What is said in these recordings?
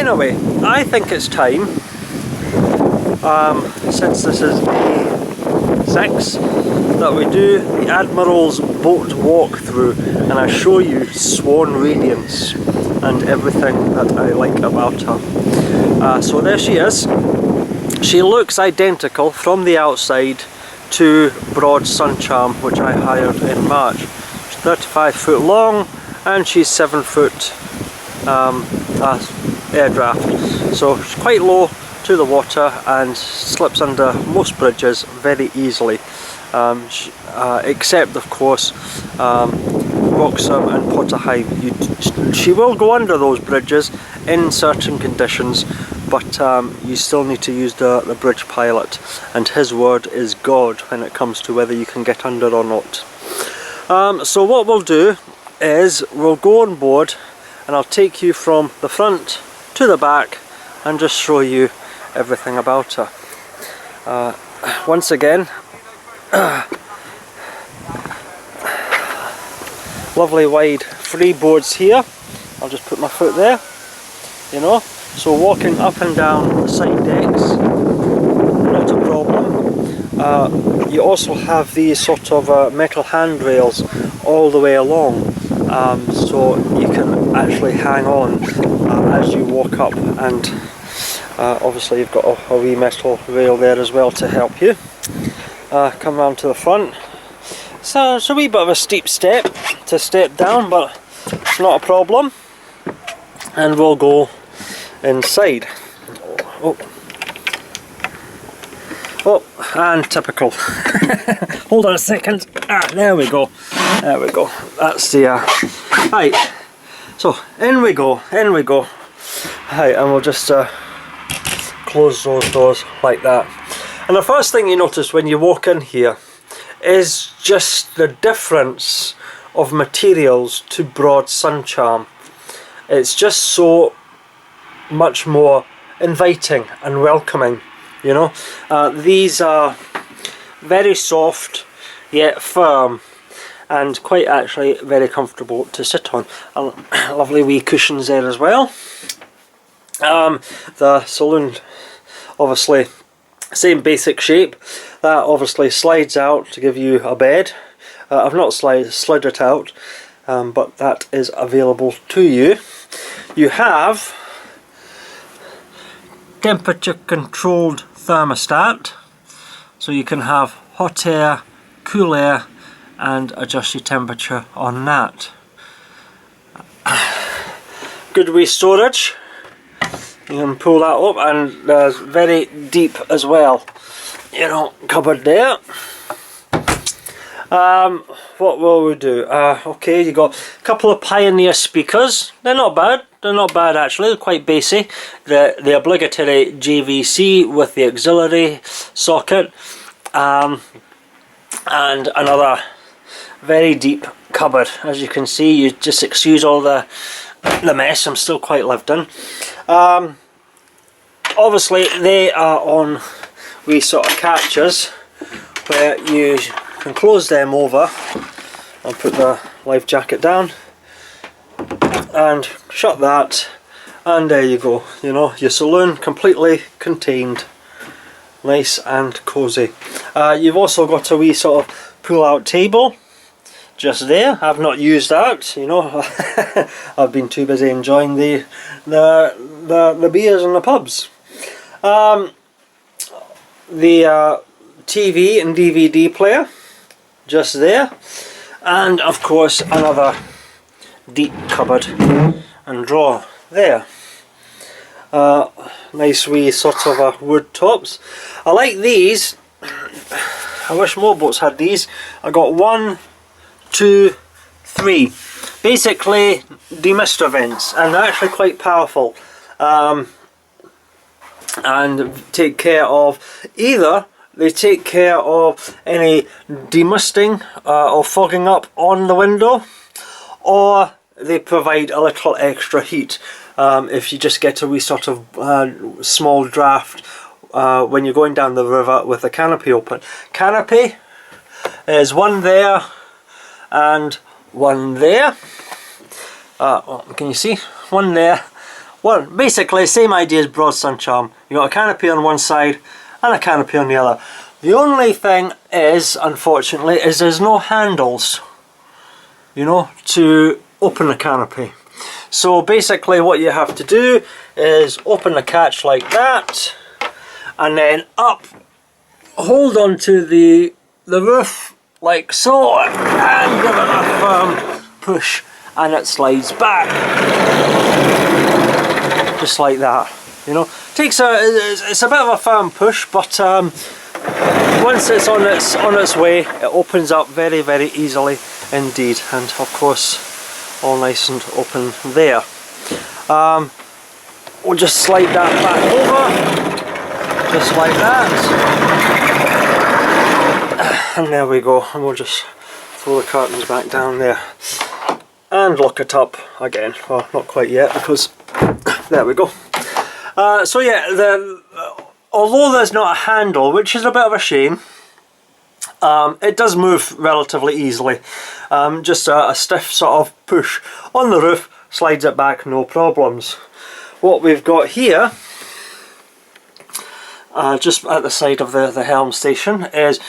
anyway, I think it's time, since this is day 6, that we do the Admirals boat walkthrough and I show you Swan Radiance and everything that I like about her. So there she is. She looks identical from the outside to Broad Suncharm, which I hired in March. She's 35 foot long and she's 7 foot air draft, so she's quite low to the water and slips under most bridges very easily, except of course Roxham and Potterhithe. She will go under those bridges in certain conditions, but you still need to use the bridge pilot, and his word is God when it comes to whether you can get under or not. So what we'll do is we'll go on board and I'll take you from the front to the back and just show you everything about her. Once again, lovely wide freeboards here. I'll just put my foot there, you know, so walking up and down the side decks, not a problem. You also have these sort of metal handrails all the way along, so you can actually hang on as you walk up, and obviously you've got a wee metal rail there as well to help you. Come round to the front. So it's a wee bit of a steep step to step down, but it's not a problem. And we'll go inside. Oh, and typical. Hold on a second. There we go. There we go. That's the right. So in we go. In we go. Right, and we'll just close those doors like that. And the first thing you notice when you walk in here is just the difference of materials to Broad Suncharm. It's just so much more inviting and welcoming, you know. These are very soft yet firm and quite actually very comfortable to sit on. Lovely wee cushions there as well. The Saloon, obviously same basic shape. That obviously slides out to give you a bed. I've not slid it out, but that is available to you. You have temperature controlled thermostat, so you can have hot air, cool air, and adjust your temperature on that. Good wee storage. You can pull that up, and there's very deep as well, you know, cupboard there. What will we do? Okay, you got a couple of Pioneer speakers. They're not bad. They're not bad actually. They're quite bassy. The obligatory JVC with the auxiliary socket, and another very deep cupboard. As you can see, you just excuse all the mess. I'm still quite lived in. Obviously, they are on wee sort of catches where you can close them over and put the life jacket down and shut that, and there you go, you know, your saloon completely contained, nice and cozy. You've also got a wee sort of pull out table just there. I've not used that, you know. I've been too busy enjoying the beers in the pubs. The TV and DVD player just there, and of course another deep cupboard and drawer there. Nice wee sort of wood tops. I like these. I wish more boats had these. I got 1, 2, 3. Basically demister vents, and they're actually quite powerful. And take care of they take care of any demisting or fogging up on the window, or they provide a little extra heat if you just get a wee sort of small draft when you're going down the river with the canopy open. Canopy is one there and one there. Can you see? One there, well, basically same idea as broad sun charm. You got a canopy on one side and a canopy on the other. The only thing is, unfortunately, is there's no handles, you know, to open the canopy. So basically what you have to do is open the catch like that, and then up, hold on to the roof like so, and give it a firm push, and it slides back, just like that. You know, it's a bit of a firm push, but once it's on its way, it opens up very, very easily indeed, and of course all nice and open there. We'll just slide that back over, just like that, and there we go, and we'll just throw the curtains back down there and lock it up again. Well, not quite yet, because there we go. So yeah, although there's not a handle, which is a bit of a shame, it does move relatively easily. Just a stiff sort of push on the roof slides it back, no problems. What we've got here, just at the side of the Helm station, is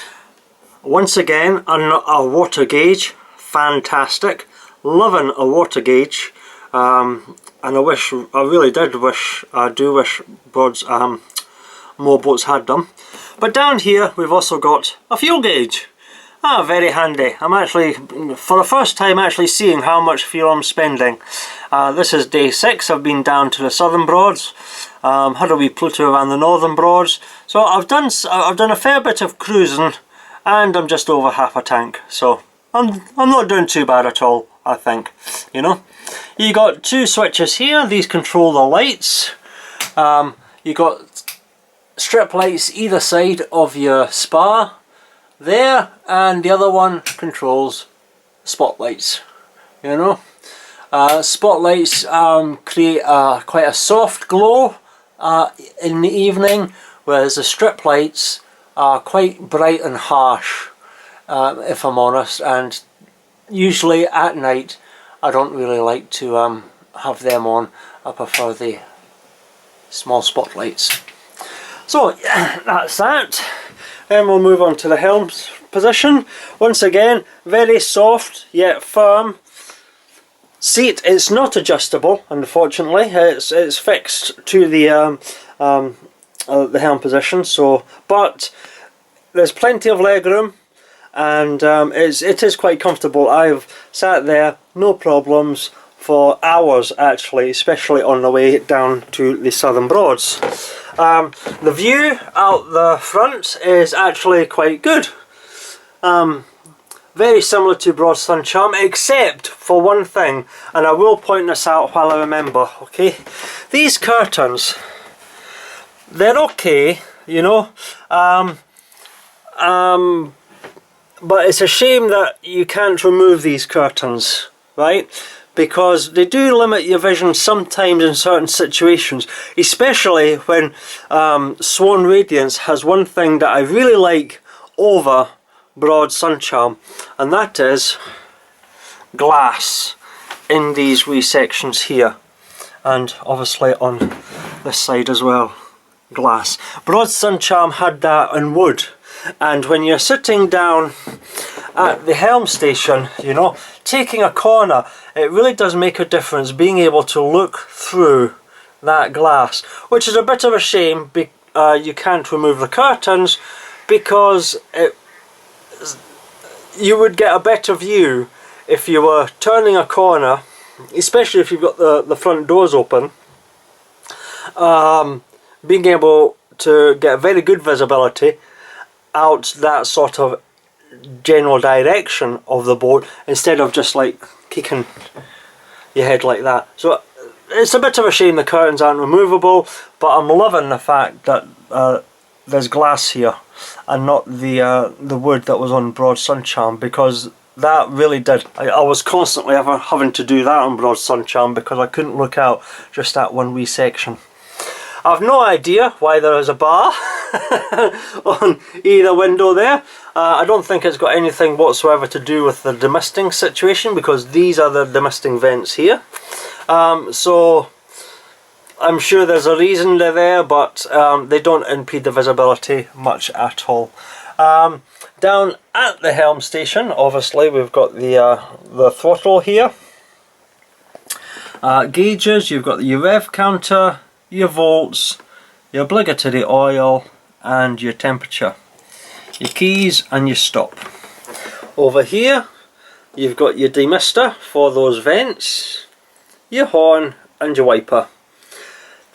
once again a water gauge. Fantastic, loving a water gauge. And I really do wish more boats had them. But down here we've also got a fuel gauge. Very handy. I'm actually, for the first time, actually seeing how much fuel I'm spending. This is day 6. I've been down to the southern Broads, had a wee Pluto around the northern Broads. So I've done a fair bit of cruising, and I'm just over half a tank. So I'm not doing too bad at all, I think. You know, you got 2 switches here. These control the lights. You got strip lights either side of your spar there, and the other one controls spotlights. You know, spotlights create quite a soft glow in the evening, whereas the strip lights are quite bright and harsh, if I'm honest, and usually at night I don't really like to have them on. I prefer the small spotlights. So yeah, that's that. Then we'll move on to the Helm's position. Once again, very soft yet firm seat. It's not adjustable, unfortunately. It's fixed to the Helm position. So, but there's plenty of leg room, and it is quite comfortable. I've sat there, no problems, for hours actually, especially on the way down to the Southern Broads. The view out the front is actually quite good. Very similar to Broad Sun Charm, except for one thing, and I will point this out while I remember, okay? These curtains, they're okay, you know, but it's a shame that you can't remove these curtains, right? Because they do limit your vision sometimes in certain situations, especially when Swan Radiance has one thing that I really like over Broad Sun Charm, and that is glass in these wee sections here, and obviously on this side as well, glass. Broad Sun Charm had that in wood, and when you're sitting down at the Helm station, you know, taking a corner, it really does make a difference being able to look through that glass, which is a bit of a shame. You can't remove the curtains, because you would get a better view if you were turning a corner, especially if you've got the front doors open. Being able to get very good visibility out that sort of general direction of the boat, instead of just like kicking your head like that. So it's a bit of a shame the curtains aren't removable, but I'm loving the fact that there's glass here and not the wood that was on Broad Sun Charm, because that really did. I was constantly having to do that on Broad Sun Charm because I couldn't look out just that one wee section. I've no idea why there is a bar on either window there. I don't think it's got anything whatsoever to do with the demisting situation, because these are the demisting vents here. So I'm sure there's a reason they're there, but they don't impede the visibility much at all. Down at the helm station, obviously we've got the throttle here. Gauges, you've got your rev counter, your volts, your obligatory oil, and your temperature. Your keys and your stop. Over here you've got your demister for those vents, your horn and your wiper.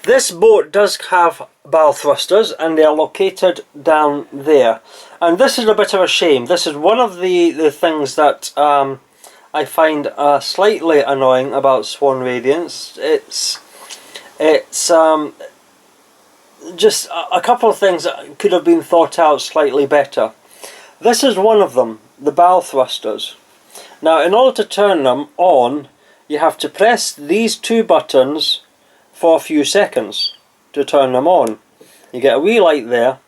This boat does have bow thrusters and they are located down there, and this is a bit of a shame. This is one of the things that I find slightly annoying about Swan Radiance. It's just a couple of things that could have been thought out slightly better. This is one of them, the bow thrusters. Now in order to turn them on, you have to press these two buttons for a few seconds to turn them on. You get a wee light there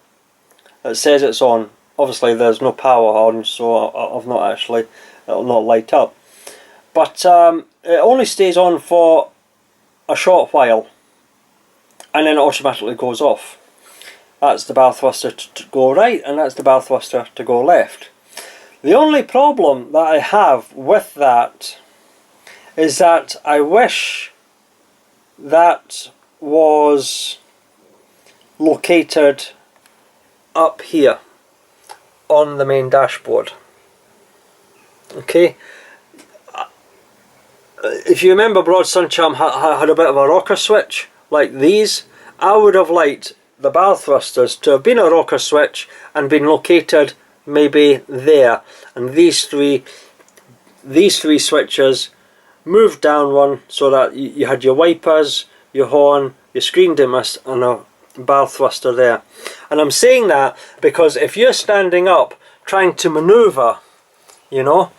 that says it's on. Obviously there's no power on, so I've not actually, it'll not light up. But it only stays on for a short while and then it automatically goes off. That's the bow thruster to go right, and that's the bow thruster to go left. The only problem that I have with that is that I wish that was located up here on the main dashboard. Okay, if you remember, Broad Suncham had a bit of a rocker switch like these. I would have liked the bow thrusters to have been a rocker switch and been located maybe there, and these three switches moved down one so that you had your wipers, your horn, your screen dimmer and a bow thruster there. And I'm saying that because if you're standing up trying to maneuver, you know,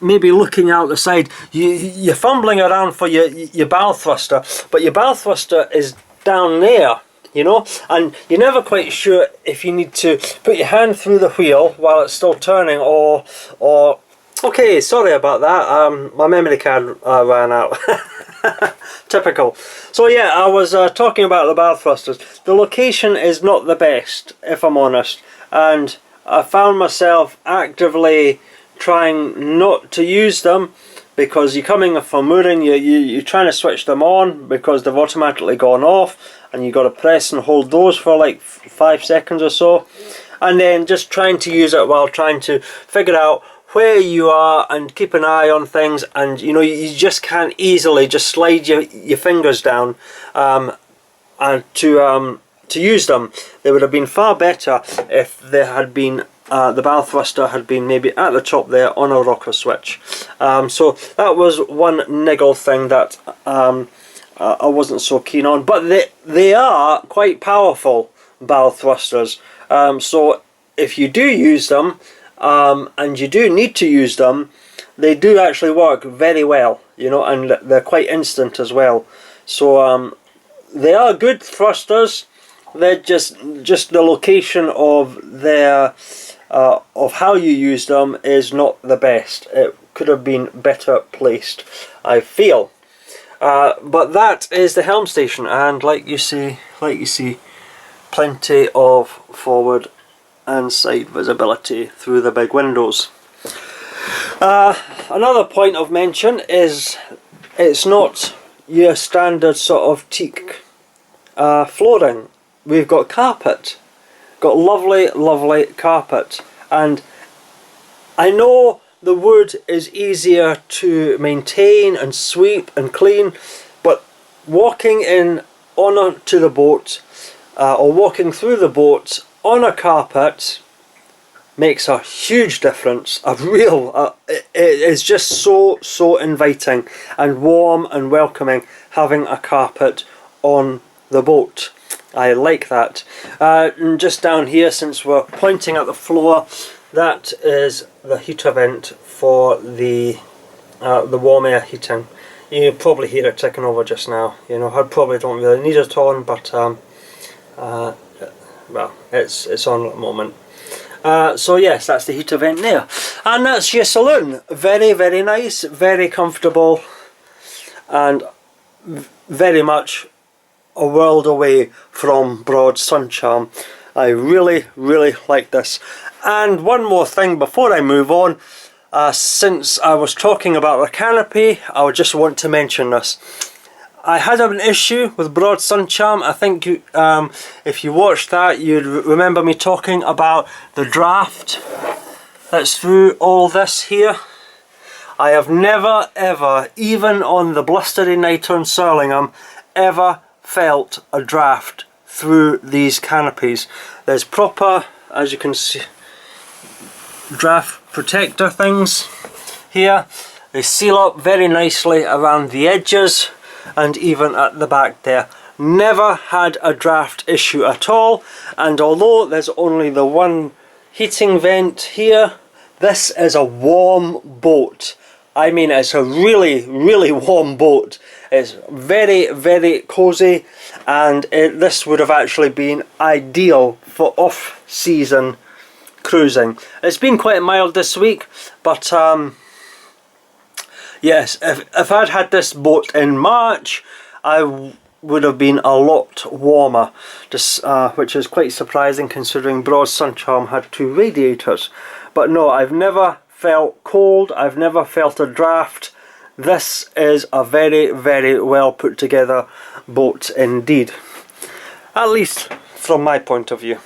maybe looking out the side, you're fumbling around for your bow thruster, but your bow thruster is down there, you know, and you're never quite sure if you need to put your hand through the wheel while it's still turning, or okay, sorry about that, my memory card ran out. Typical. So yeah, I was talking about the bow thrusters. The location is not the best, if I'm honest, and I found myself actively trying not to use them because you're coming from mooring, you're trying to switch them on because they've automatically gone off, and you've got to press and hold those for like 5 seconds or so, and then just trying to use it while trying to figure out where you are and keep an eye on things. And you know, you just can't easily just slide your fingers down and to use them. They would have been far better if there had been the bow thruster had been maybe at the top there on a rocker switch. So that was one niggle thing that I wasn't so keen on, but they are quite powerful bow thrusters. So if you do use them, and you do need to use them, they do actually work very well, you know, and they're quite instant as well. So they are good thrusters. They're just the location of their of how you use them is not the best. It could have been better placed, I feel. But that is the helm station, and like you see, plenty of forward and side visibility through the big windows. Another point of mention is it's not your standard sort of teak flooring. We've got carpet, got lovely carpet, and I know the wood is easier to maintain and sweep and clean, but walking in onto the boat or walking through the boat on a carpet makes a huge difference. A real it is just so inviting and warm and welcoming having a carpet on the boat. I like that. And just down here, since we're pointing at the floor, that is the heater vent for the warm air heating. You probably hear it ticking over just now. You know, I probably don't really need it on, but well, it's on at the moment. So yes, that's the heater vent there, and that's your saloon. Very nice, very comfortable, and very much a world away from Broad Sun Charm. I really like this. And one more thing before I move on, since I was talking about the canopy, I would just want to mention this. I had an issue with Broad Sun Charm. I think you, if you watched that, you'd remember me talking about the draft that's through all this here. I have never ever, even on the blustery night on Surlingham, ever felt a draft through these canopies. There's proper, as you can see, draft protector things here. They seal up very nicely around the edges and even at the back there. Never had a draft issue at all, and although there's only the one heating vent here, this is a warm boat. I mean, it's a really warm boat. It's very cosy, and this would have actually been ideal for off-season cruising. It's been quite mild this week, but yes, if I'd had this boat in March, I would have been a lot warmer, just, which is quite surprising considering Broad Sun Charm had 2 radiators. But no, I've never felt cold, I've never felt a draft. This is a very well put together boat indeed, at least from my point of view.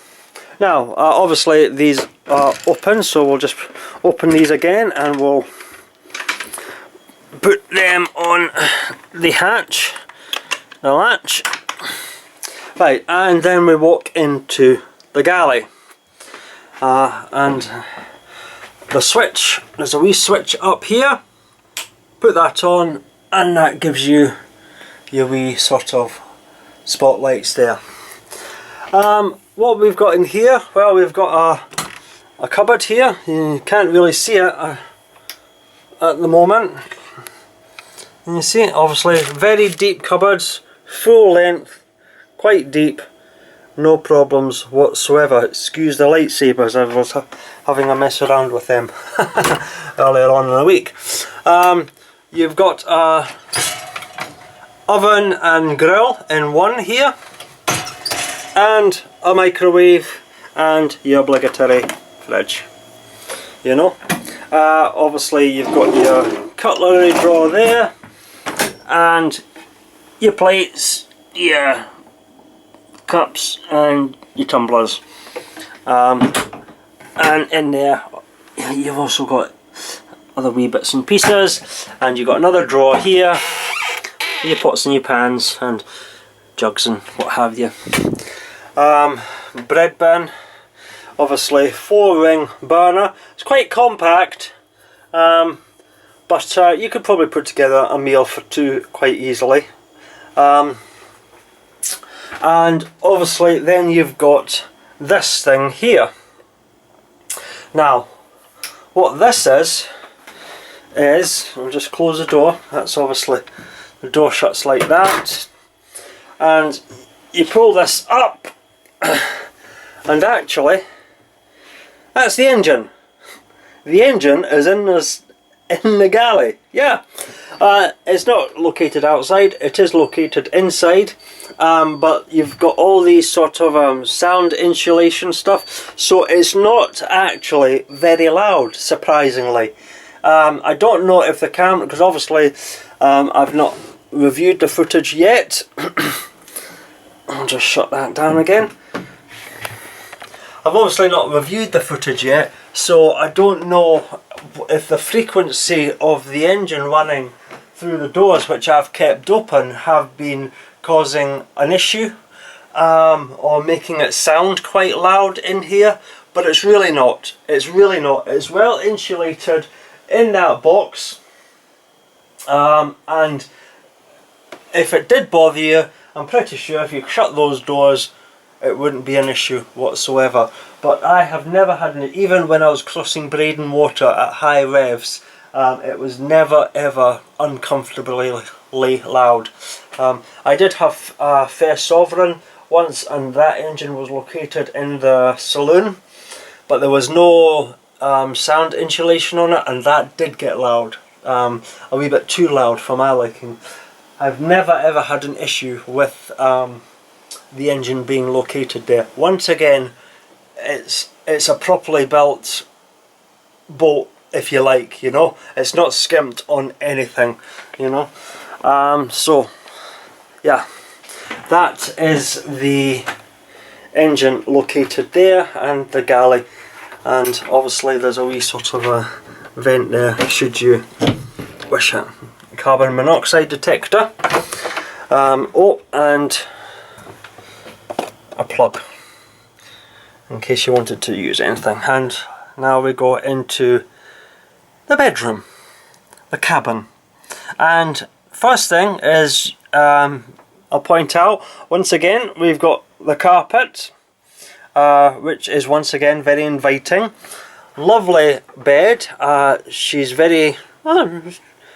Now obviously these are open, so we'll just open these again and we'll put them on the hatch, the latch. Right, and then we walk into the galley, and the switch, there's a wee switch up here. Put that on and that gives you your wee sort of spotlights there. What we've got in here, well, we've got a cupboard here. You can't really see it at the moment. And you see, obviously very deep cupboards, full length, quite deep, no problems whatsoever. Excuse the lightsabers, I was having a mess around with them earlier on in the week. You've got a oven and grill in one here, and a microwave, and your obligatory fridge, you know. Obviously you've got your cutlery drawer there, and your plates, your cups and your tumblers, and in there you've also got other wee bits and pieces, and you've got another drawer here, your pots and your pans and jugs and what have you. Bread bin, obviously 4-ring burner. It's quite compact, but you could probably put together a meal for 2 quite easily. And obviously then you've got this thing here. Now what this is, I'll just close the door. That's obviously, the door shuts like that, and you pull this up and actually that's the engine. The engine is in the galley. Yeah, it's not located outside, it is located inside, but you've got all these sort of sound insulation stuff, so it's not actually very loud, surprisingly. I don't know if the camera, because obviously I've not reviewed the footage yet. I'll just shut that down again. I've obviously not reviewed the footage yet, so I don't know if the frequency of the engine running through the doors, which I've kept open, have been causing an issue, or making it sound quite loud in here, but it's really not. It's really not. It's well insulated in that box, and if it did bother you, I'm pretty sure if you shut those doors it wouldn't be an issue whatsoever. But I have never had an, even when I was crossing Braden Water at high revs, it was never ever uncomfortably loud. I did have a Fair Sovereign once, and that engine was located in the saloon, but there was no sound insulation on it, and that did get loud, a wee bit too loud for my liking. I've never ever had an issue with the engine being located there. Once again, it's a properly built boat, if you like, you know. It's not skimped on anything, you know. So yeah, that is the engine located there, and the galley, and obviously there's a wee sort of a vent there should you wish it. Carbon monoxide detector, oh, and a plug in case you wanted to use anything. And now we go into the bedroom, the cabin, and first thing is I'll point out once again we've got the carpet, which is once again very inviting. Lovely bed. She's very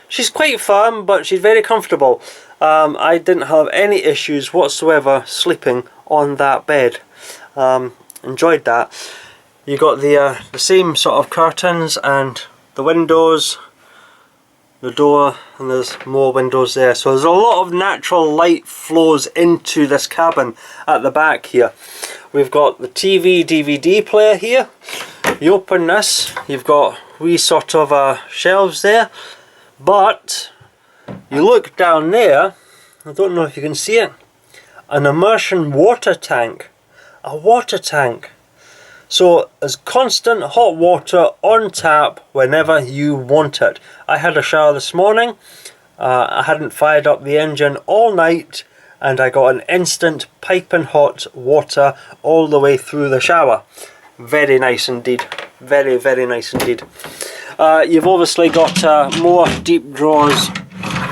she's quite firm, but she's very comfortable. I didn't have any issues whatsoever sleeping on that bed. Enjoyed that. You got the same sort of curtains and the windows, the door, and there's more windows there. So there's a lot of natural light flows into this cabin at the back here. We've got the TV DVD player here. You open this, you've got wee sort of shelves there, but you look down there, I don't know if you can see it, an immersion water tank. A water tank. So there's constant hot water on tap whenever you want it. I had a shower this morning. I hadn't fired up the engine all night, and I got an instant piping hot water all the way through the shower. Very nice indeed. Very, very nice indeed. You've obviously got more deep drawers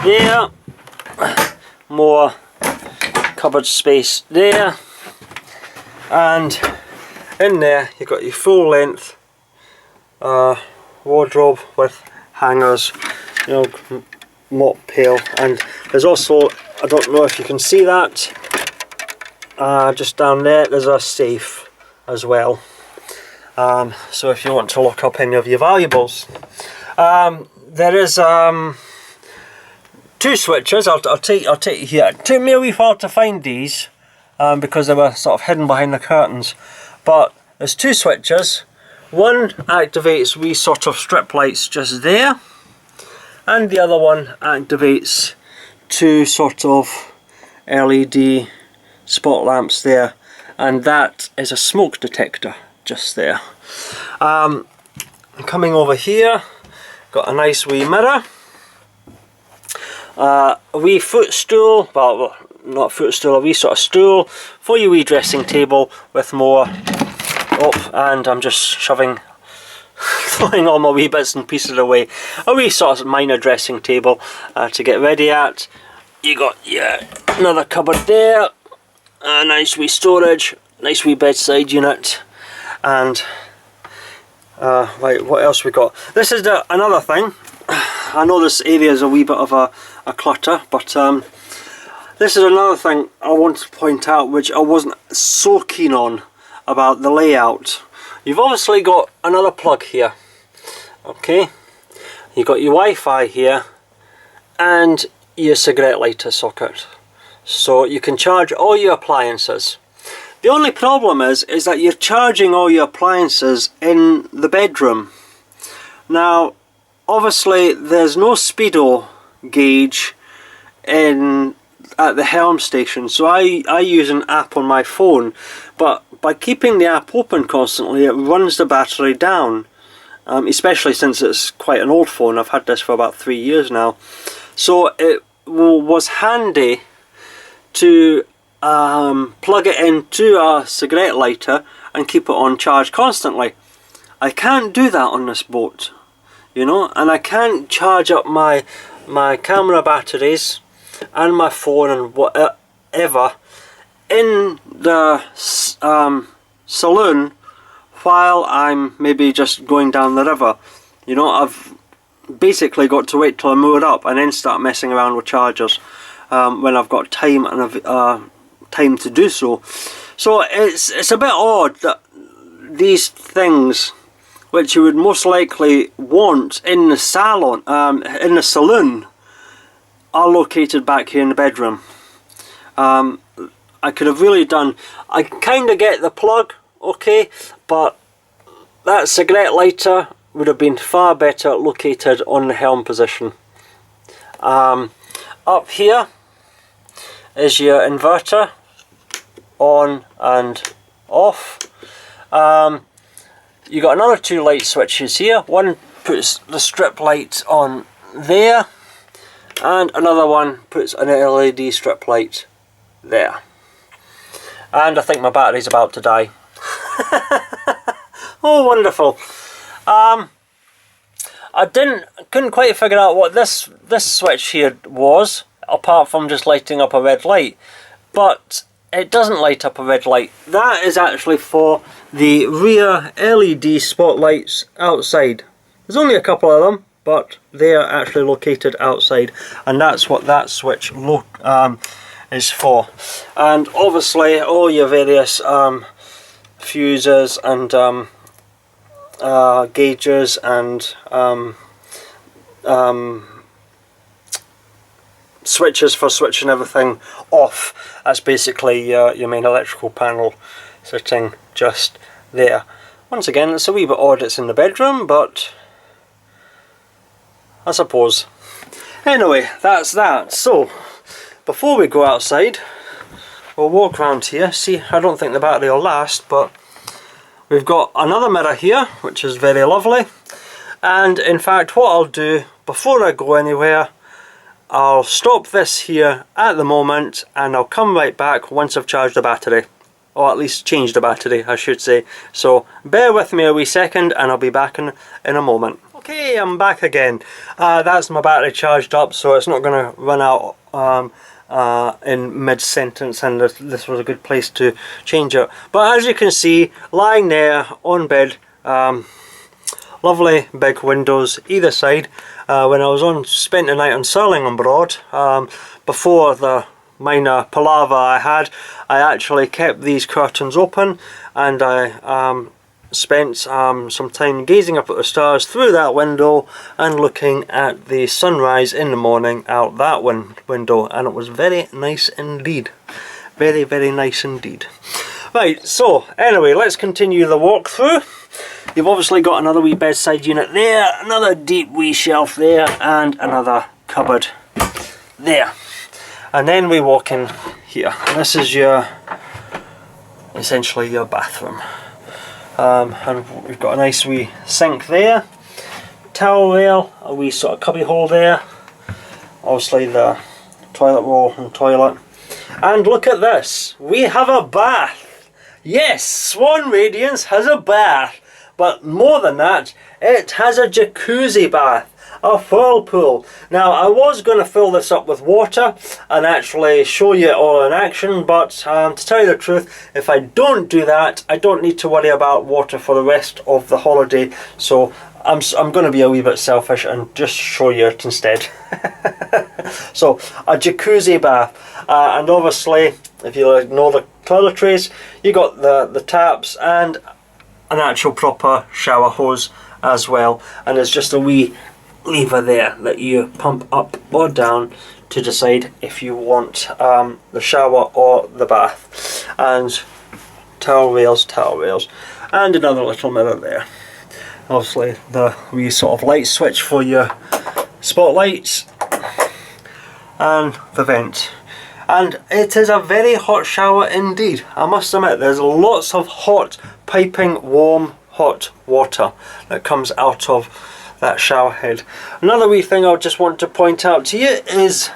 there. More cupboard space there. And in there you've got your full length wardrobe with hangers, you know, mop pail, and there's also, I don't know if you can see that, just down there there's a safe as well. So if you want to lock up any of your valuables, there is two switches. I'll take you here. It took me a wee while to find these because they were sort of hidden behind the curtains. But there's two switches. One activates wee sort of strip lights just there, and the other one activates two sort of LED spot lamps there, and that is a smoke detector just there. Coming over here, got a nice wee mirror, a wee footstool, well not footstool, a wee sort of stool for your wee dressing table with more, oh, and I'm just throwing all my wee bits and pieces away. A wee sort of minor dressing table to get ready at. You got another cupboard there, a nice wee storage, nice wee bedside unit, and right, what else we got? This is another thing. I know this area is a wee bit of a clutter, but this is another thing I want to point out which I wasn't so keen on about the layout. You've obviously got another plug here, okay? You've got your Wi-Fi here and your cigarette lighter socket, so you can charge all your appliances. The only problem is that you're charging all your appliances in the bedroom. Now obviously there's no speedo gauge at the Helm station, so I use an app on my phone, but by keeping the app open constantly it runs the battery down, especially since it's quite an old phone. I've had this for about 3 years now, so it was handy to plug it into a cigarette lighter and keep it on charge constantly. I can't do that on this boat, you know, and I can't charge up my camera batteries and my phone and whatever in the saloon while I'm maybe just going down the river. You know, I've basically got to wait till I moor up and then start messing around with chargers when I've got time and time to do so. So it's a bit odd that these things, which you would most likely want in the saloon, are located back here in the bedroom. I could have really done, I kind of get the plug, okay, but that cigarette lighter would have been far better located on the helm position. Up here is your inverter, on and off. You got another 2 light switches here. One puts the strip light on there, and another one puts an LED strip light there. And I think my battery's about to die. Oh, wonderful. I couldn't quite figure out what this switch here was, apart from just lighting up a red light. But it doesn't light up a red light. That is actually for the rear LED spotlights outside. There's only a couple of them, but they are actually located outside, and that's what that switch is for. And obviously all your various fuses and gauges and switches for switching everything off. That's basically your main electrical panel sitting just there. Once again, it's a wee bit odd it's in the bedroom, but I suppose. Anyway, that's that. So before we go outside, we'll walk around here. See, I don't think the battery will last, but we've got another mirror here, which is very lovely. And in fact, what I'll do before I go anywhere, I'll stop this here at the moment, and I'll come right back once I've charged the battery, or at least changed the battery, I should say. So bear with me a wee second, and I'll be back in a moment. Okay, I'm back again. That's my battery charged up, so it's not going to run out in mid-sentence, and this was a good place to change it. But as you can see, lying there on bed, lovely big windows either side. When I was spent the night on sailing on board, before the minor palaver I had, I actually kept these curtains open, and I spent some time gazing up at the stars through that window and looking at the sunrise in the morning out that window, and it was very nice indeed. Very, very nice indeed. Right, so anyway, let's continue the walkthrough. You've obviously got another wee bedside unit there, another deep wee shelf there, and another cupboard there. And then we walk in here. This is essentially your bathroom. And we've got a nice wee sink there, towel rail, a wee sort of cubby hole there, obviously the toilet roll and toilet. And look at this, we have a bath. Yes, Swan Radiance has a bath, but more than that, it has a jacuzzi bath. A whirlpool. Now, I was going to fill this up with water and actually show you it all in action, but to tell you the truth, if I don't do that, I don't need to worry about water for the rest of the holiday, so I'm going to be a wee bit selfish and just show you it instead. So, a jacuzzi bath, and obviously, if you ignore the toiletries, you got the taps and an actual proper shower hose as well, and there's just a wee lever there that you pump up or down to decide if you want the shower or the bath. And towel rails, and another little mirror there. Obviously the wee sort of light switch for your spotlights, and the vent. And it is a very hot shower indeed. I must admit, there's lots of hot, piping, warm, hot water that comes out of that shower head. Another wee thing I just want to point out to you is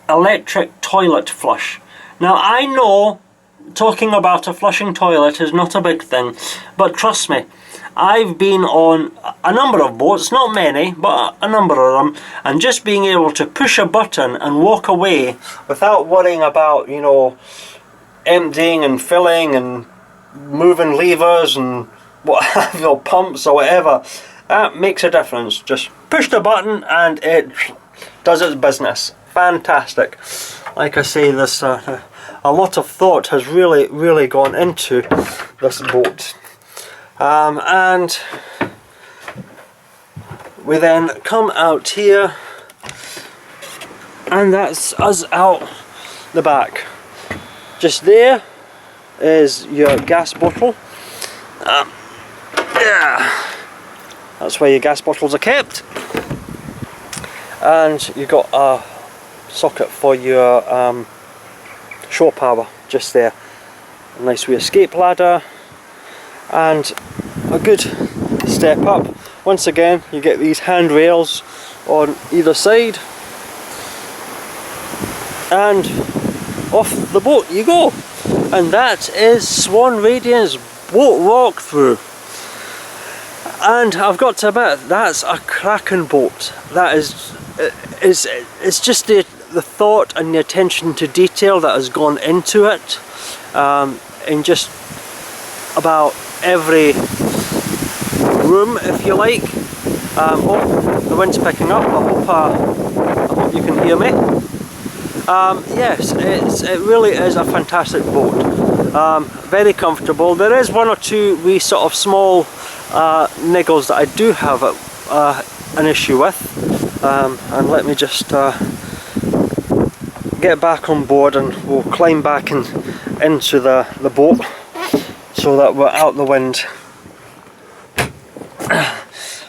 electric toilet flush. Now, I know talking about a flushing toilet is not a big thing, but trust me, I've been on a number of boats, not many, but a number of them, and just being able to push a button and walk away without worrying about, you know, emptying and filling and moving levers and what have you, pumps or whatever, that makes a difference. Just push the button and it does its business. Fantastic. Like I say, this a lot of thought has really gone into this boat. And we then come out here And that's us out the back. Just there is your gas bottle. Yeah, that's where your gas bottles are kept. And you've got a socket for your shore power just there. A nice wee escape ladder and a good step up. Once again, you get these handrails on either side, and off the boat you go. And that is Swan Radiance boat walkthrough. And I've got to admit, that's a cracking boat. That is, it's just the thought and the attention to detail that has gone into it, in just about every room, if you like. Oh, the wind's picking up. I hope you can hear me. Yes, it really is a fantastic boat. Very comfortable. There is one or two wee sort of small niggles that I do have an issue with, and let me just get back on board and we'll climb back into the boat so that we're out the wind,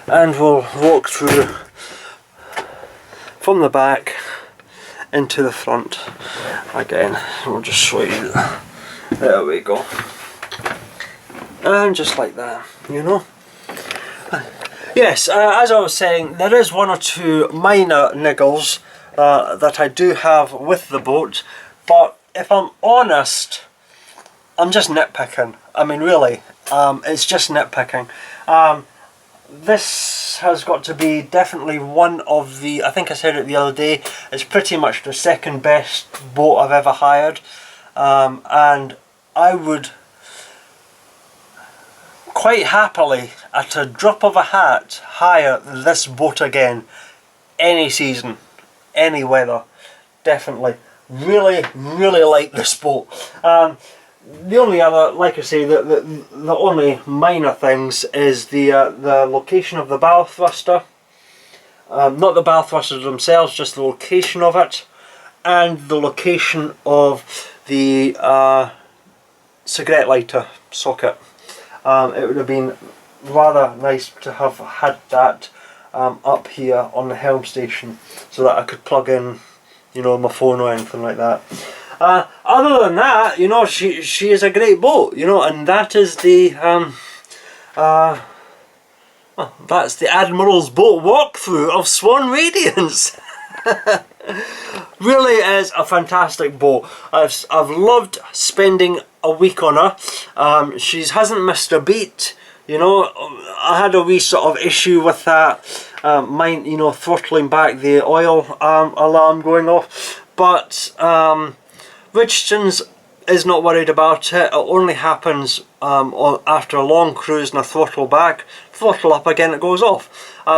and we'll walk through from the back into the front again. We'll just show you. There we go. And just like that, you know. Yes, as I was saying, there is one or two minor niggles that I do have with the boat, but if I'm honest, I'm just nitpicking. I mean, really, it's just nitpicking. This has got to be definitely one of the, I think I said it the other day, it's pretty much the second best boat I've ever hired, and I would quite happily, at a drop of a hat, hire this boat again, any season, any weather, definitely. Really like this boat. The only other, like I say, the only minor things is the location of the bow thruster. Not the bow thrusters themselves, just the location of it, and the location of the cigarette lighter socket. It would have been rather nice to have had that up here on the helm station, so that I could plug in, you know, my phone or anything like that. Other than that, you know, she is a great boat, you know, and that is the well, that's the Admirals boat walkthrough of Swan Radiance. Really is a fantastic boat. I've loved spending a week on her. She hasn't missed a beat. You know, I had a wee sort of issue with that, mine, you know, throttling back the oil alarm going off, but Richardson's is not worried about it. It only happens after a long cruise and a throttle back, throttle up again, it goes off.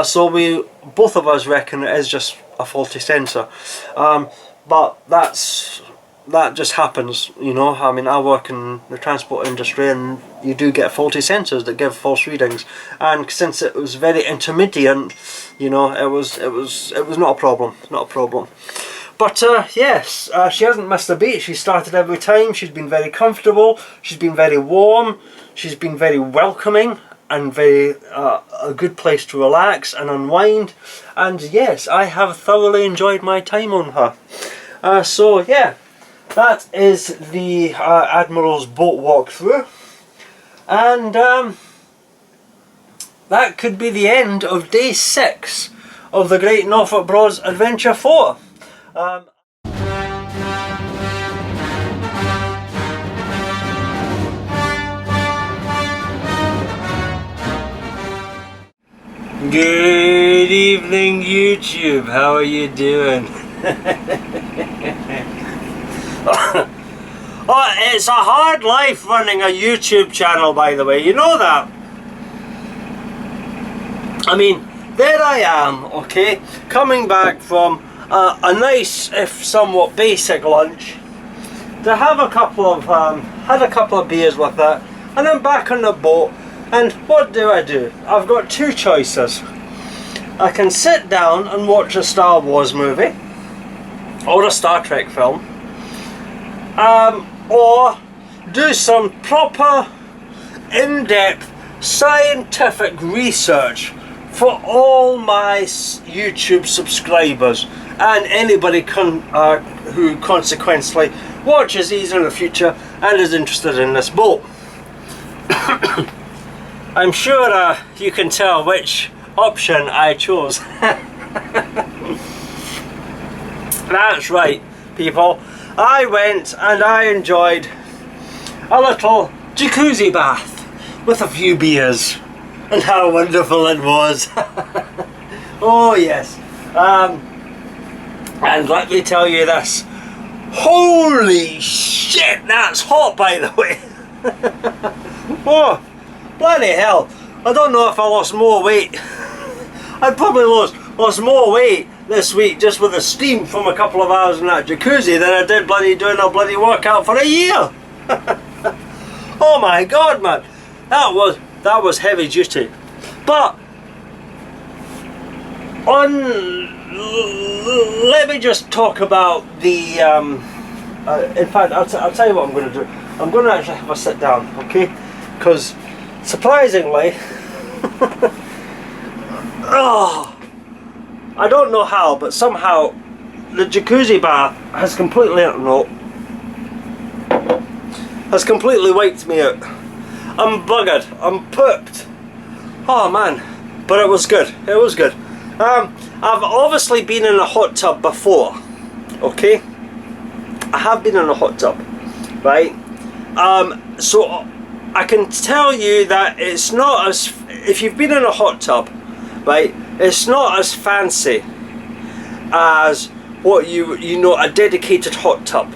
So we, both of us, reckon it is just a faulty sensor. But that just happens, you know. I mean, I work in the transport industry, and you do get faulty sensors that give false readings. And since it was very intermittent, you know, it was not a problem, not a problem. But yes, she hasn't missed a beat. She started every time. She's been very comfortable. She's been very warm. She's been very welcoming and very a good place to relax and unwind. And yes, I have thoroughly enjoyed my time on her. So yeah, that is the Admirals boat walkthrough, and that could be the end of day 6 of the Great Norfolk Broads Adventure 4. Good evening, YouTube. How are you doing? Oh, it's a hard life running a YouTube channel, by the way. You know that? I mean, there I am, okay, coming back from a nice, if somewhat basic lunch, to have a couple of had a couple of beers with that, and I'm back on the boat. And what do? I've got two choices. I can sit down and watch a Star Wars movie, or a Star Trek film, or do some proper in-depth scientific research for all my YouTube subscribers and anybody who consequently watches these in the future and is interested in this boat. I'm sure you can tell which option I chose. That's right, people. I went and I enjoyed a little jacuzzi bath with a few beers, and how wonderful it was. Oh yes. And let me tell you this, holy shit, that's hot, by the way. Oh, bloody hell, I don't know if I lost more weight. I probably lost more weight this week just with the steam from a couple of hours in that jacuzzi than I did bloody doing a bloody workout for a year. Oh my god, man, that was heavy duty. But let me just talk about the in fact, I'll tell you what I'm going to do. I'm going to actually have a sit down, okay? Because surprisingly, oh, I don't know how, but somehow the jacuzzi bath has completely wiped me out. I'm buggered. I'm pooped. Oh man, but it was good. It was good. I've obviously been in a hot tub before. Okay, I have been in a hot tub, right? So I can tell you that it's not as, if you've been in a hot tub, right, it's not as fancy as what you know, a dedicated hot tub.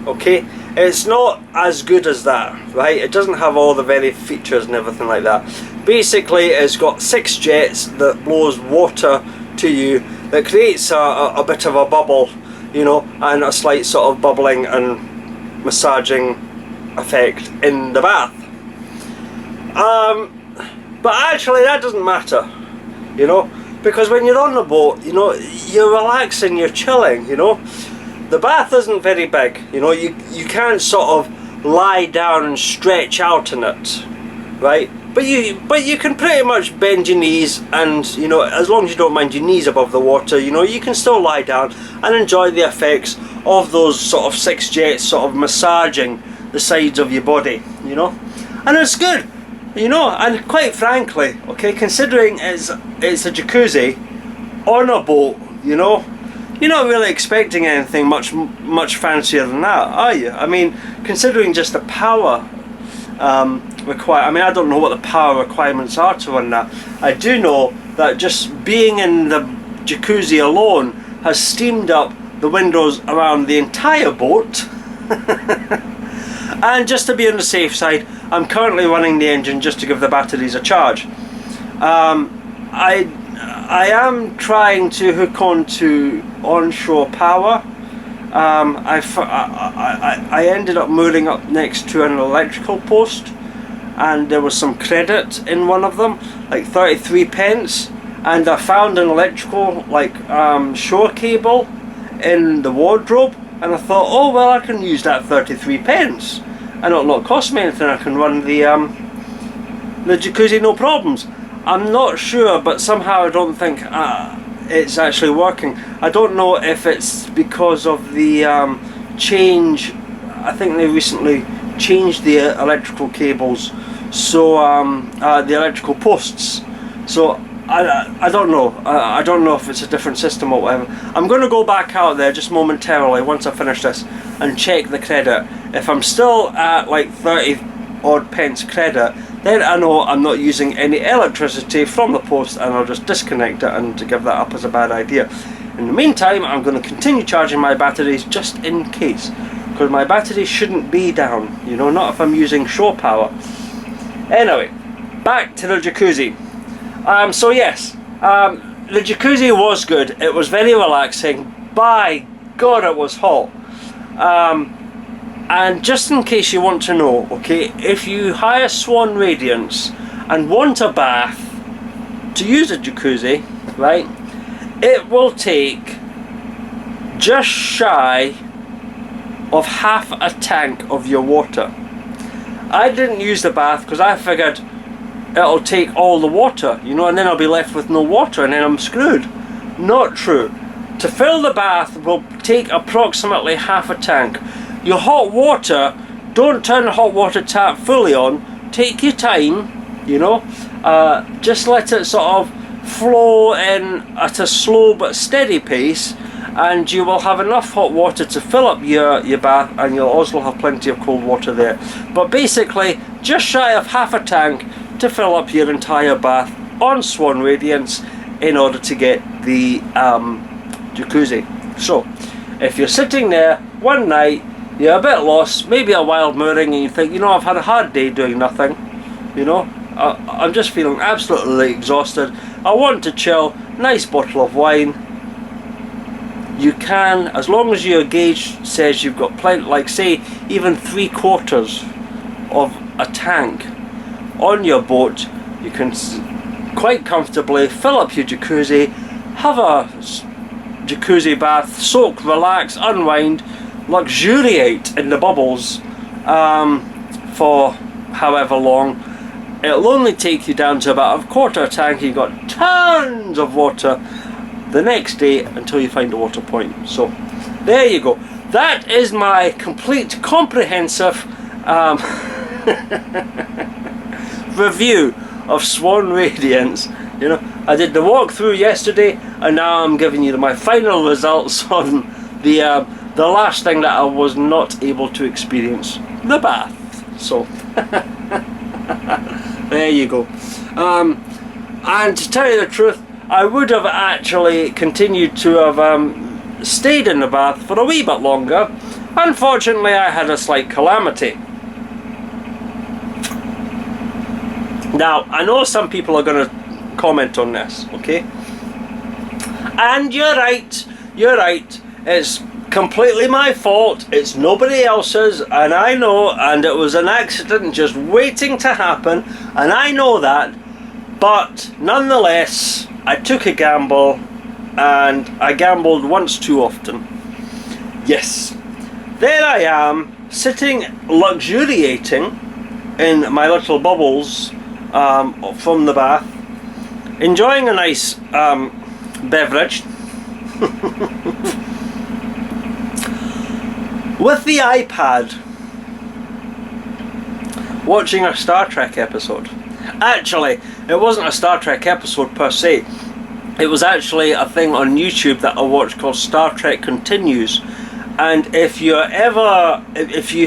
Okay, it's not as good as that, right? It doesn't have all the very features and everything like that. Basically, it's got 6 jets that blows water to you, that creates a bit of a bubble, you know, and a slight sort of bubbling and massaging effect in the bath. But actually that doesn't matter, you know, because when you're on the boat, you know, you're relaxing, you're chilling, you know. The bath isn't very big, you know, you can't sort of lie down and stretch out in it, right? But you can pretty much bend your knees, and you know, as long as you don't mind your knees above the water, you know, you can still lie down and enjoy the effects of those sort of 6 jets sort of massaging the sides of your body, you know. And it's good, you know, and quite frankly, okay, considering it's a jacuzzi on a boat, you know, you're not really expecting anything much fancier than that, are you? I mean, considering just the power required, I mean, I don't know what the power requirements are to run that. I do know that just being in the jacuzzi alone has steamed up the windows around the entire boat. And just to be on the safe side, I'm currently running the engine just to give the batteries a charge. I am trying to hook on to onshore power. I ended up mooring up next to an electrical post, and there was some credit in one of them, like 33 pence, and I found an electrical shore cable in the wardrobe, and I thought, oh well, I can use that 33 pence and it'll not cost me anything. I can run the jacuzzi no problems. I'm not sure, but somehow I don't think it's actually working. I don't know if it's because of the change. I think they recently changed the electrical cables, so the electrical posts. So I don't know. I don't know if it's a different system or whatever. I'm going to go back out there just momentarily once I finish this and check the credit. If I'm still at like 30 odd pence credit, then I know I'm not using any electricity from the post, and I'll just disconnect it and to give that up as a bad idea. In the meantime, I'm going to continue charging my batteries just in case, because my batteries shouldn't be down, you know, not if I'm using shore power. Anyway, back to the jacuzzi. So yes, the jacuzzi was good. It was very relaxing. By God, it was hot. And just in case you want to know, okay, if you hire Swan Radiance and want a bath to use a jacuzzi, right, it will take just shy of half a tank of your water. I didn't use the bath because I figured it'll take all the water, you know, and then I'll be left with no water and then I'm screwed. Not true. To fill the bath will take approximately half a tank. Your hot water, don't turn the hot water tap fully on. Take your time, you know, just let it sort of flow in at a slow but steady pace, and you will have enough hot water to fill up your bath, and you'll also have plenty of cold water there. But basically, just shy of half a tank to fill up your entire bath on Swan Radiance in order to get the jacuzzi. So, if you're sitting there one night, you're a bit lost, maybe a wild mooring, and you think, you know, I've had a hard day doing nothing, you know, I'm just feeling absolutely exhausted, I want to chill, nice bottle of wine. You can, as long as your gauge says you've got plenty, like say even 3/4 of a tank on your boat, you can quite comfortably fill up your jacuzzi, have a jacuzzi bath, soak, relax, unwind, luxuriate in the bubbles for however long. It'll only take you down to about a quarter tank. You've got tons of water the next day until you find a water point. So there you go. That is my complete comprehensive review of Swan Radiance. You know, I did the walkthrough yesterday, and now I'm giving you my final results on the last thing that I was not able to experience, the bath. So there you go. And to tell you the truth, I would have actually continued to have stayed in the bath for a wee bit longer. Unfortunately, I had a slight calamity. Now, I know some people are going to comment on this, okay? And you're right, it's completely my fault, it's nobody else's, and I know, and it was an accident just waiting to happen, and I know that, but nonetheless, I took a gamble, and I gambled once too often. Yes, there I am, sitting, luxuriating in my little bubbles from the bath, enjoying a nice beverage with the iPad, watching a Star Trek episode. Actually, it wasn't a Star Trek episode per se, it was actually a thing on YouTube that I watched called Star Trek Continues. And if you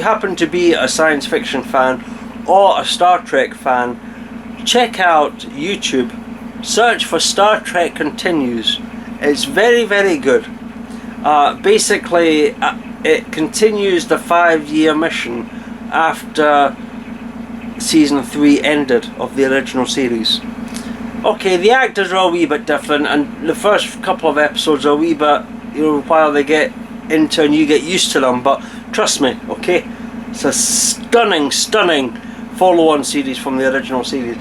happen to be a science fiction fan or a Star Trek fan, check out YouTube, search for Star Trek Continues. It's very, very good. Basically, it continues the 5-year mission after season 3 ended of the original series. Okay, the actors are a wee bit different, and the first couple of episodes are a wee bit, you know, while they get into and you get used to them, but trust me, okay, it's a stunning follow-on series from the original series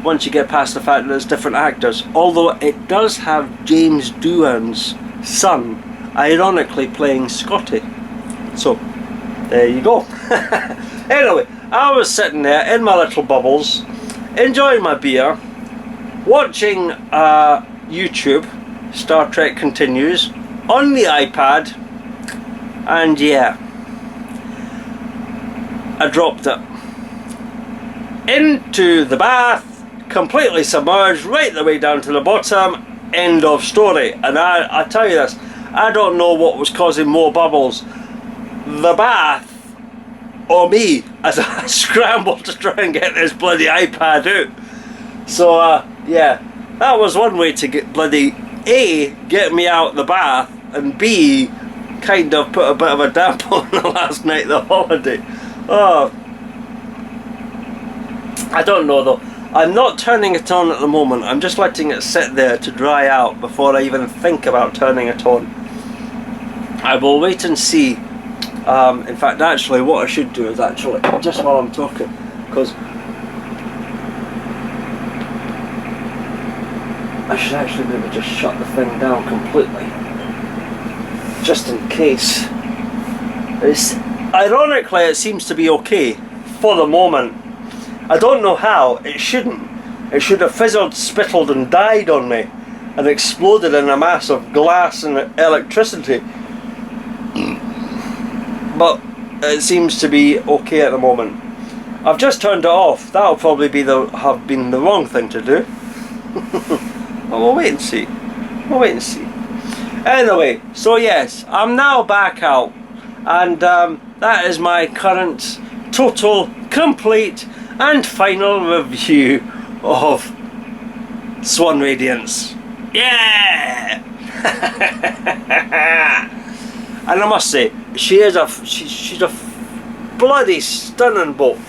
once you get past the fact that it's different actors, although it does have James Doohan's son ironically playing Scotty. So there you go. Anyway, I was sitting there in my little bubbles, enjoying my beer, watching YouTube, Star Trek Continues, on the iPad, and yeah, I dropped it into the bath, completely submerged, right the way down to the bottom, end of story. And I tell you this, I don't know what was causing more bubbles, the bath or me, as I scrambled to try and get this bloody iPad out. So yeah, that was one way to get bloody A, get me out the bath, and B, kind of put a bit of a damper on the last night of the holiday. Oh, I don't know though. I'm not turning it on at the moment. I'm just letting it sit there to dry out before I even think about turning it on. I will wait and see. In fact, actually, what I should do is actually, just while I'm talking, because I should actually maybe just shut the thing down completely. just in case. Ironically, it seems to be okay for the moment. I don't know how. It shouldn't. It should have fizzled, spittled and died on me and exploded in a mass of glass and electricity. But it seems to be okay at the moment. I've just turned it off. That'll probably be have been the wrong thing to do. But we'll wait and see. We'll wait and see. Anyway, so yes, I'm now back out, and that is my current, total, complete and final review of Swan Radiance. Yeah! And I must say, she's a bloody stunning boat.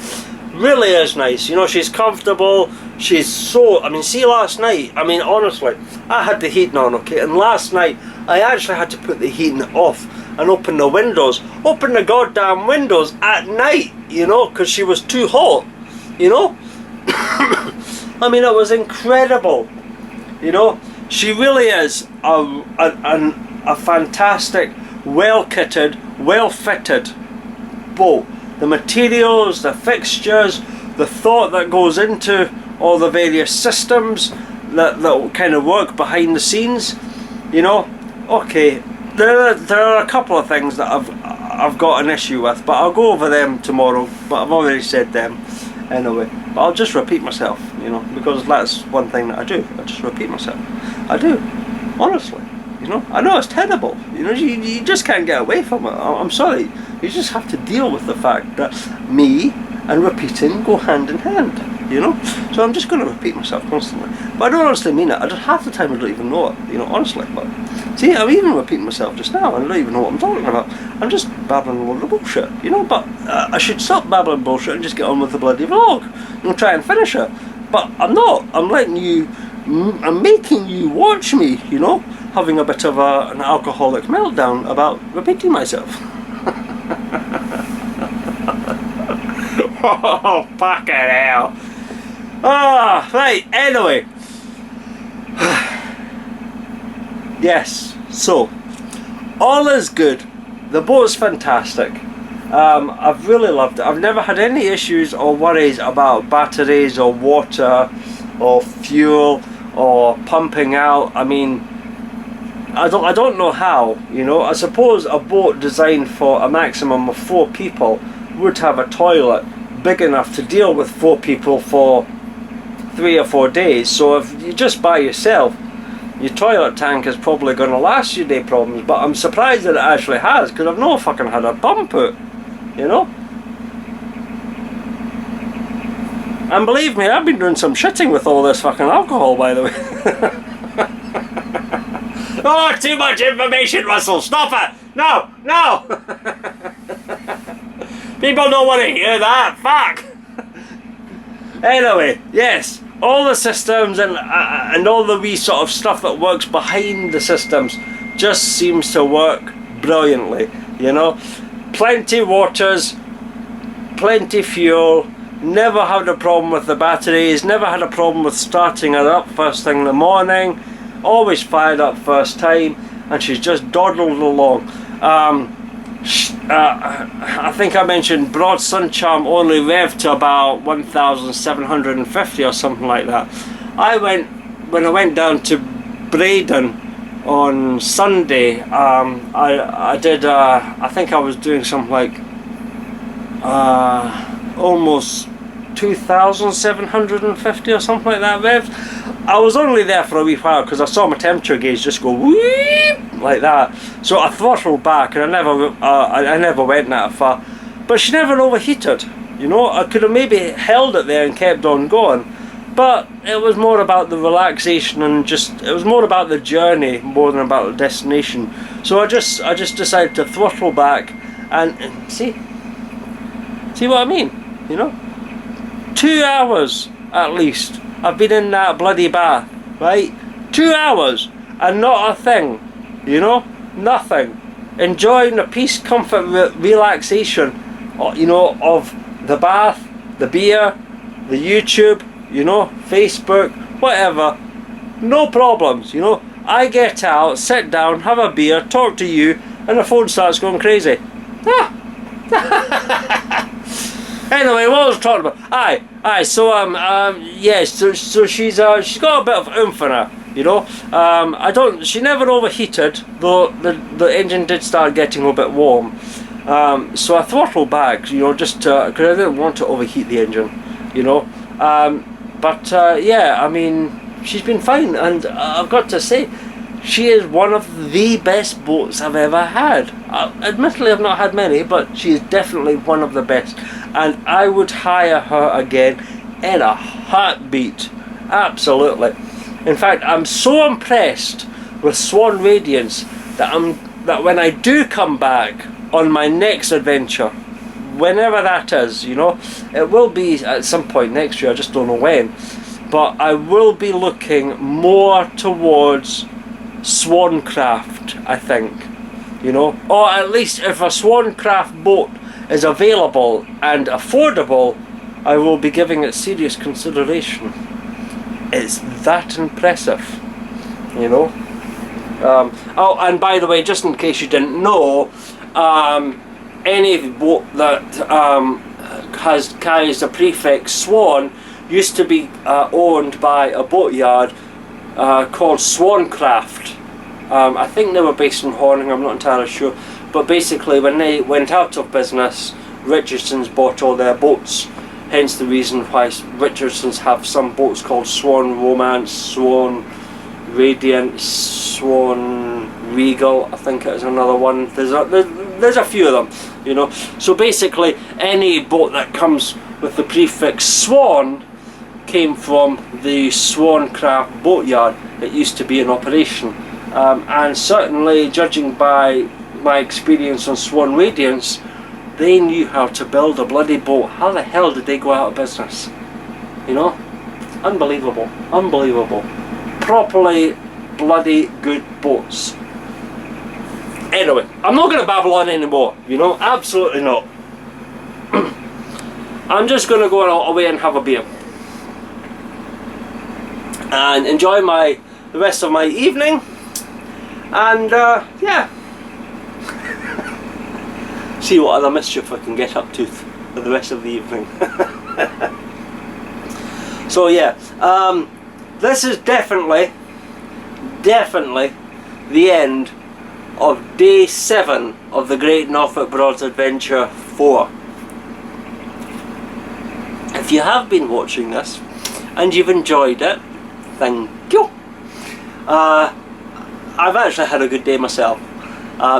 Really is nice. You know, she's comfortable. She's so, I mean, see last night, I mean, honestly, I had the heating on, okay, and last night I actually had to put the heating off and open the windows, open the goddamn windows at night, you know, because she was too hot, you know. I mean, it was incredible, you know. She really is a fantastic, well-kitted, well-fitted boat. The materials, the fixtures, the thought that goes into all the various systems that kind of work behind the scenes, you know. Okay, there are a couple of things that I've got an issue with, but I'll go over them tomorrow. But I've already said them anyway. But I'll just repeat myself, you know, because that's one thing that I do. I just repeat myself. I do, honestly. You know, I know it's terrible. You know, you just can't get away from it. I'm sorry. You just have to deal with the fact that me and repeating go hand in hand. You know, so I'm just going to repeat myself constantly. But I don't honestly mean it. I just half the time I don't even know it. You know, honestly. But see, I'm even repeating myself just now. I don't even know what I'm talking about. I'm just babbling a load of bullshit. You know, but I should stop babbling bullshit and just get on with the bloody vlog. You know, try and finish it. But I'm not. I'm letting you. I'm making you watch me. You know, having a bit of an alcoholic meltdown about repeating myself. Oh, fucking hell. Ah, right, anyway. Yes, so, all is good. The boat's fantastic. I've really loved it. I've never had any issues or worries about batteries or water or fuel or pumping out. I mean, I don't know how, you know. I suppose a boat designed for a maximum of 4 people would have a toilet big enough to deal with 4 people for 3 or 4 days. So if you're just by yourself, your toilet tank is probably going to last you day problems. But I'm surprised that it actually has, because I've not fucking had a bum put, you know. And believe me, I've been doing some shitting with all this fucking alcohol, by the way. Oh, too much information, Russell. Stop it. No, no. People don't want to hear that. Fuck. Anyway, yes, all the systems and all the wee sort of stuff that works behind the systems just seems to work brilliantly. You know, plenty waters, plenty fuel. Never had a problem with the batteries. Never had a problem with starting her up first thing in the morning. Always fired up first time, and she's just dawdled along. I think I mentioned Broad Sun Charm only revved to about 1,750 or something like that. When I went down to Braden on Sunday, I did, I think I was doing something like almost 2,750 or something like that revved. I was only there for a wee while because I saw my temperature gauge just go whoop like that. So I throttled back, and I never went that far. But she never overheated. You know, I could have maybe held it there and kept on going. But it was more about the relaxation and it was more about the journey more than about the destination. So I just decided to throttle back and see what I mean, you know? 2 hours at least I've been in that bloody bath, right? 2 hours and not a thing, you know? Nothing. Enjoying the peace, comfort, relaxation, you know, of the bath, the beer, the YouTube, you know, Facebook, whatever. No problems, you know. I get out, sit down, have a beer, talk to you, and the phone starts going crazy. Ah. Anyway, what I was talking about? Aye. So yes. So she's got a bit of oomph in her, you know. She never overheated, though the engine did start getting a bit warm. So I throttled back, you know, just because I didn't want to overheat the engine, you know. Yeah, I mean, she's been fine, and I've got to say, she is one of the best boats I've ever had. Admittedly, I've not had many, but she is definitely one of the best, and I would hire her again in a heartbeat. Absolutely. In fact, I'm so impressed with Swan Radiance that when I do come back on my next adventure, whenever that is, you know, it will be at some point next year, I just don't know when, but I will be looking more towards Swancraft, I think, you know, or at least if a Swancraft boat is available and affordable, I will be giving it serious consideration. It's that impressive, you know. Oh, and by the way, just in case you didn't know, any boat that carries the prefix Swan used to be owned by a boatyard called Swancraft. I think they were based in Horning, I'm not entirely sure, but basically when they went out of business, Richardson's bought all their boats, hence the reason why Richardson's have some boats called Swan Romance, Swan Radiance, Swan Regal, I think it is another one. There's a few of them, you know. So basically any boat that comes with the prefix Swan came from the Swancraft boatyard that used to be in operation, and certainly judging by my experience on Swan Radiance, they knew how to build a bloody boat. How the hell did they go out of business? You know, unbelievable, unbelievable. Properly bloody good boats. Anyway, I'm not going to babble on anymore, you know, absolutely not. I'm just going to go away and have a beer and enjoy the rest of my evening, and yeah, see what other mischief I can get up to for the rest of the evening. So yeah, this is definitely the end of day 7 of the Great Norfolk Broads Adventure 4. If you have been watching this and you've enjoyed it, thank you. I've actually had a good day myself,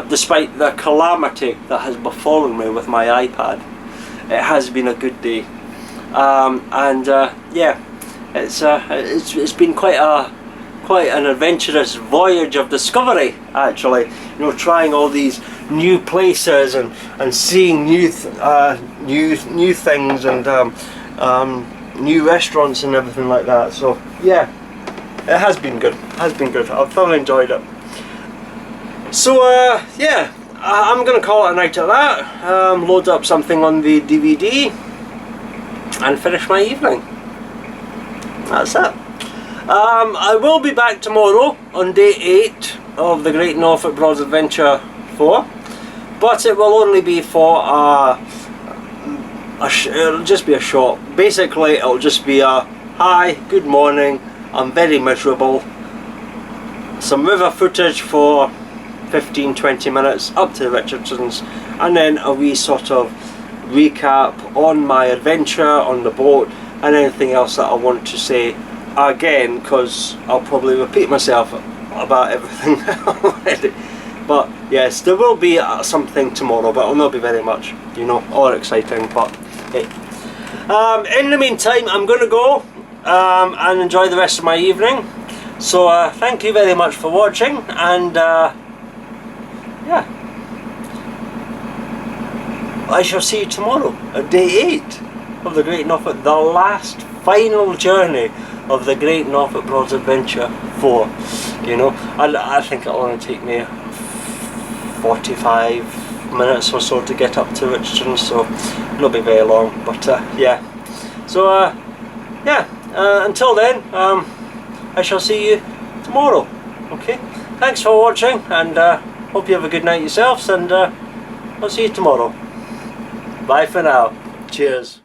despite the calamity that has befallen me with my iPad. It has been a good day, yeah, it's been quite an adventurous voyage of discovery, actually, you know, trying all these new places and seeing new things and new restaurants and everything like that. So yeah, it has been good. I've thoroughly enjoyed it. So yeah, I'm gonna call it a night at that. Load up something on the DVD and finish my evening. That's it. I will be back tomorrow on day 8 of the Great Norfolk Broads Adventure 4, but it will only be for it'll just be a short. Basically, it'll just be a hi, good morning, I'm very miserable, some river footage for 15-20 minutes up to Richardson's, and then a wee sort of recap on my adventure on the boat and anything else that I want to say again, because I'll probably repeat myself about everything already. But yes, there will be something tomorrow, but it'll not be very much, you know, or exciting, but hey. In the meantime, I'm going to go and enjoy the rest of my evening. So thank you very much for watching, and yeah, I shall see you tomorrow at day 8 of the Great Norfolk, the last final journey of the Great Norfolk Broads Adventure 4. You know, I think it'll only take me 45 minutes or so to get up to Richardson, so it'll not be very long, but yeah. So yeah, until then, I shall see you tomorrow. Okay, thanks for watching, and hope you have a good night yourselves, and I'll see you tomorrow. Bye for now. Cheers.